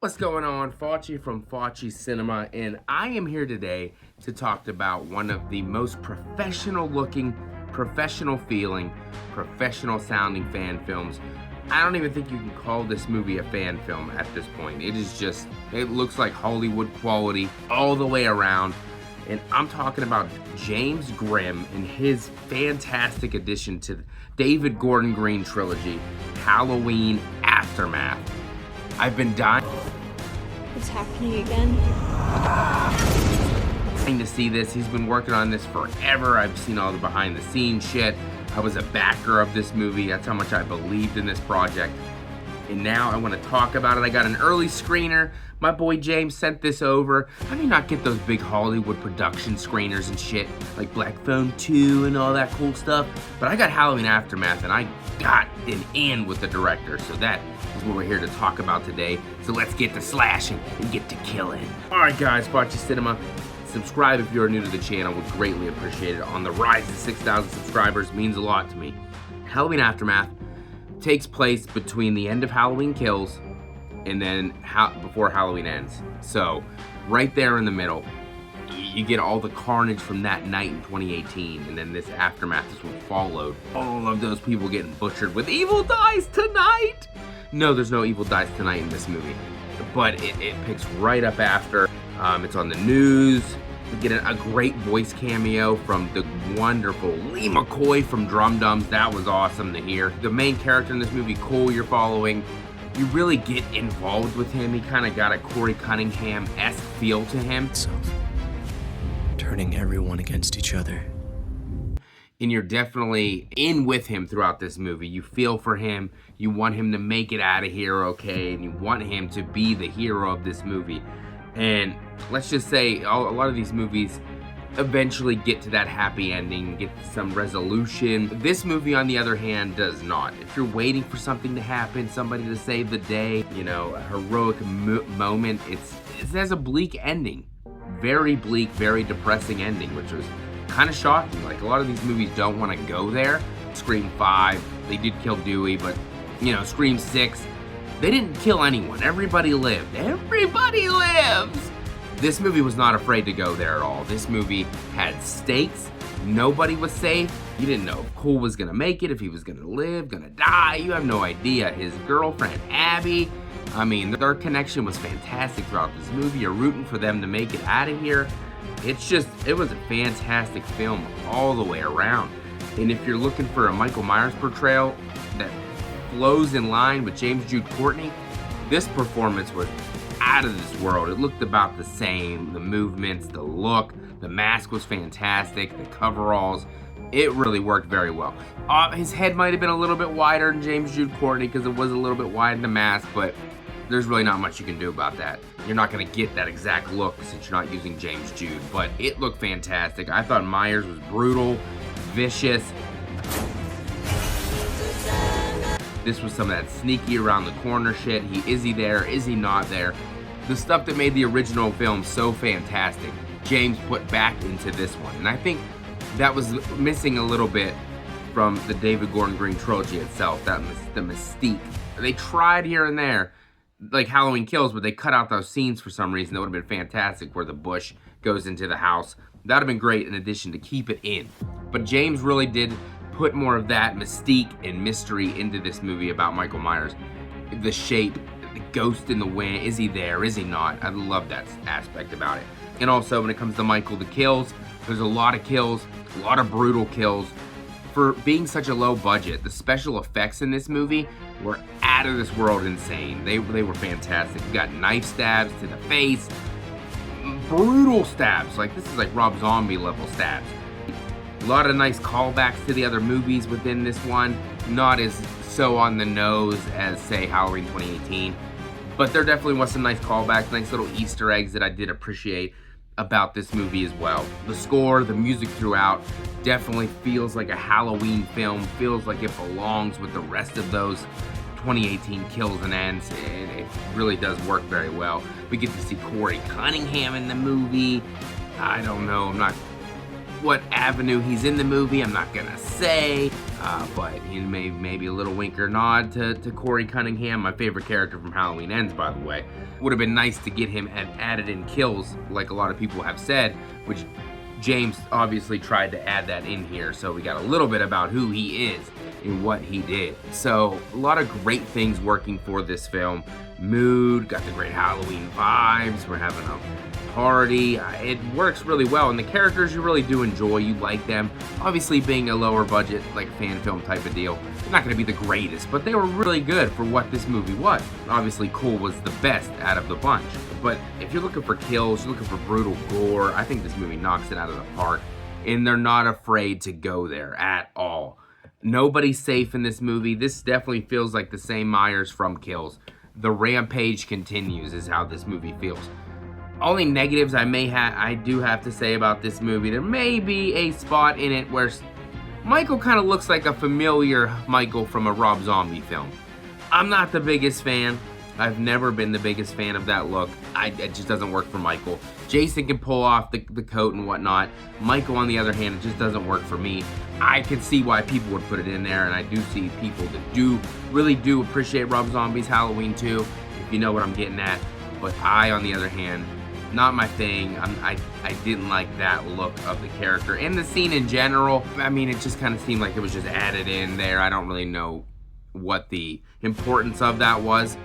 What's going on? Facci from FACCI'S Cinema, and I am here today to talk about one of the most professional looking, professional feeling, professional sounding fan films. I don't even think you can call this movie a fan film at this point. It is just, it looks like Hollywood quality all the way around. And I'm talking about James Grimm and his fantastic addition to the David Gordon Green trilogy, Halloween Aftermath. I've been dying. What's happening again? To see this. He's been working on this forever. I've seen all the behind the scenes shit. I was a backer of this movie. That's how much I believed in this project. And now I want to talk about it. I got an early screener. My boy James sent this over. I may not get those big Hollywood production screeners and shit, like Black Phone 2 and all that cool stuff, but I got Halloween Aftermath, and I got an in with the director, so that is what we're here to talk about today. So let's get to slashing and get to killing. Alright guys, FACCI'S Cinema. Subscribe if you're new to the channel, would greatly appreciate it. On the rise to 6,000 subscribers means a lot to me. Halloween Aftermath takes place between the end of Halloween Kills and then before Halloween Ends. So right there in the middle, you get all the carnage from that night in 2018, and then this aftermath is what followed. All of those people getting butchered with evil dies tonight. No, there's no evil dies tonight in this movie, but it picks right up after. It's on the news. We get a great voice cameo from the wonderful Lee McCoy from Drum Dums. That was awesome to hear. The main character in this movie, Cole, you're following, you really get involved with him. He kind of got a Corey Cunningham-esque feel to him. Turning everyone against each other. And you're definitely in with him throughout this movie. You feel for him. You want him to make it out of here okay, and you want him to be the hero of this movie. And let's just say a lot of these movies eventually get to that happy ending, get some resolution. This movie, on the other hand, does not. If you're waiting for something to happen, somebody to save the day, you know, a heroic moment, it has a bleak ending. Very bleak, very depressing ending, which was kind of shocking. Like, a lot of these movies don't want to go there. Scream 5, they did kill Dewey, but, you know, Scream 6, they didn't kill anyone. Everybody lived. Everybody lives! This movie was not afraid to go there at all. This movie had stakes. Nobody was safe. You didn't know if Cole was gonna make it, if he was gonna live, gonna die. You have no idea. His girlfriend, Abby, I mean, their connection was fantastic throughout this movie. You're rooting for them to make it out of here. It was a fantastic film all the way around. And if you're looking for a Michael Myers portrayal that flows in line with James Jude Courtney, this performance was out of this world. It looked about the same. The movements, the look, the mask was fantastic, the coveralls, it really worked very well. His head might have been a little bit wider than James Jude Courtney because it was a little bit wide in the mask, but there's really not much you can do about that. You're not gonna get that exact look since you're not using James Jude, but it looked fantastic. I thought Myers was brutal, vicious. This was some of that sneaky around the corner shit. Is he there? Is he not there? The stuff that made the original film so fantastic, James put back into this one. And I think that was missing a little bit from the David Gordon Green trilogy itself, the mystique. They tried here and there, like Halloween Kills, but they cut out those scenes for some reason. That would have been fantastic, where the bush goes into the house. That would have been great in addition to keep it in. But James really did put more of that mystique and mystery into this movie about Michael Myers. The shape, the ghost in the wind, is he there, is he not? I love that aspect about it. And also when it comes to Michael, the kills, there's a lot of kills, a lot of brutal kills. For being such a low budget, the special effects in this movie were out of this world insane. They were fantastic. You got knife stabs to the face, brutal stabs, like this is like Rob Zombie level stabs. A lot of nice callbacks to the other movies within this one. Not as so on the nose as, say, Halloween 2018. But there definitely was some nice callbacks, nice little Easter eggs that I did appreciate about this movie as well. The score, the music throughout, definitely feels like a Halloween film. Feels like it belongs with the rest of those 2018 kills and ends. It really does work very well. We get to see Corey Cunningham in the movie. I don't know, I'm not what avenue he's in the movie, I'm not gonna say, but he maybe a little wink or nod to Corey Cunningham, my favorite character from Halloween Ends, by the way. Would have been nice to get him added in kills, like a lot of people have said, which James obviously tried to add that in here, so we got a little bit about who he is and what he did. So a lot of great things working for this film. Mood, got the great Halloween vibes, we're having a party. It works really well, and the characters you really do enjoy, you like them. Obviously being a lower budget, like fan film type of deal, they're not gonna be the greatest, but they were really good for what this movie was. Obviously Cool was the best out of the bunch, but if you're looking for kills, you're looking for brutal gore, I think this movie knocks it out of the park, and they're not afraid to go there at all. Nobody's safe in this movie. This definitely feels like the same Myers from Kills. The rampage continues is how this movie feels. Only negatives I do have to say about this movie, there may be a spot in it where Michael kind of looks like a familiar Michael from a Rob Zombie film. I'm not the biggest fan. I've never been the biggest fan of that look. It just doesn't work for Michael. Jason can pull off the coat and whatnot. Michael, on the other hand, it just doesn't work for me. I can see why people would put it in there, and I do see people that really do appreciate Rob Zombie's Halloween 2, if you know what I'm getting at. But I, on the other hand, not my thing. I didn't like that look of the character. And the scene in general, I mean, it just kind of seemed like it was just added in there. I don't really know what the importance of that was,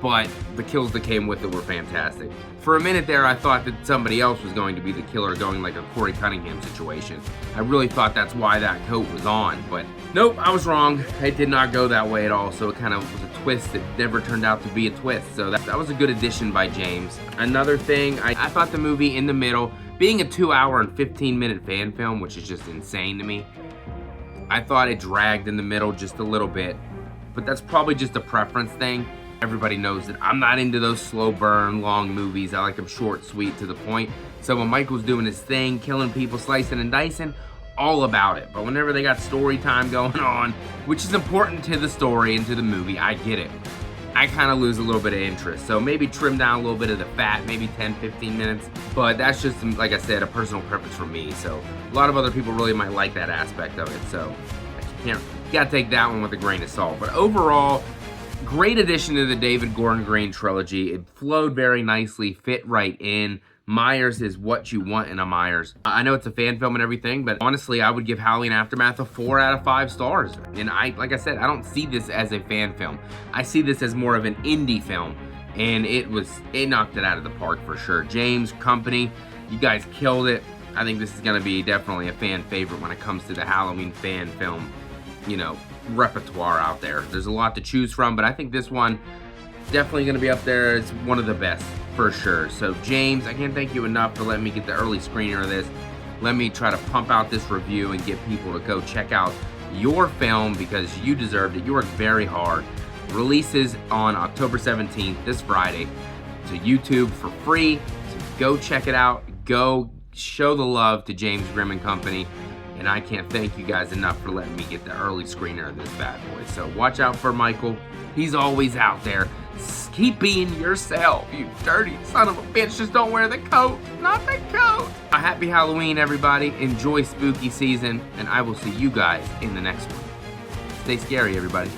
but the kills that came with it were fantastic. For a minute there, I thought that somebody else was going to be the killer, going like a Corey Cunningham situation. I really thought that's why that coat was on, but nope, I was wrong. It did not go that way at all, so it kind of was a twist that never turned out to be a twist, so that was a good addition by James. Another thing, I thought the movie in the middle, being a 2-hour and 15-minute fan film, which is just insane to me, I thought it dragged in the middle just a little bit, but that's probably just a preference thing. Everybody knows that I'm not into those slow burn, long movies. I like them short, sweet, to the point. So when Michael's doing his thing, killing people, slicing and dicing, all about it. But whenever they got story time going on, which is important to the story and to the movie, I get it. I kind of lose a little bit of interest. So maybe trim down a little bit of the fat, maybe 10, 15 minutes. But that's just, like I said, a personal preference for me. So a lot of other people really might like that aspect of it. So you gotta take that one with a grain of salt. But overall, great addition to the David Gordon Green trilogy. It flowed very nicely, fit right in. Myers is what you want in a Myers. I know it's a fan film and everything, but honestly, I would give Halloween Aftermath a 4 out of 5 stars. And like I said, I don't see this as a fan film. I see this as more of an indie film, and it knocked it out of the park for sure. James, company, you guys killed it. I think this is gonna be definitely a fan favorite when it comes to the Halloween fan film, repertoire out there. There's a lot to choose from, but I think this one definitely going to be up there as one of the best for sure. So James, I can't thank you enough for letting me get the early screener of this. Let me try to pump out this review and get people to go check out your film because you deserved it. You worked very hard. Releases on October 17th, this Friday, to YouTube for free. So go check it out. Go show the love to James Grimm and Company. And I can't thank you guys enough for letting me get the early screener of this bad boy. So watch out for Michael. He's always out there. Keep being yourself, you dirty son of a bitch. Just don't wear the coat. Not the coat. A happy Halloween, everybody. Enjoy spooky season. And I will see you guys in the next one. Stay scary, everybody.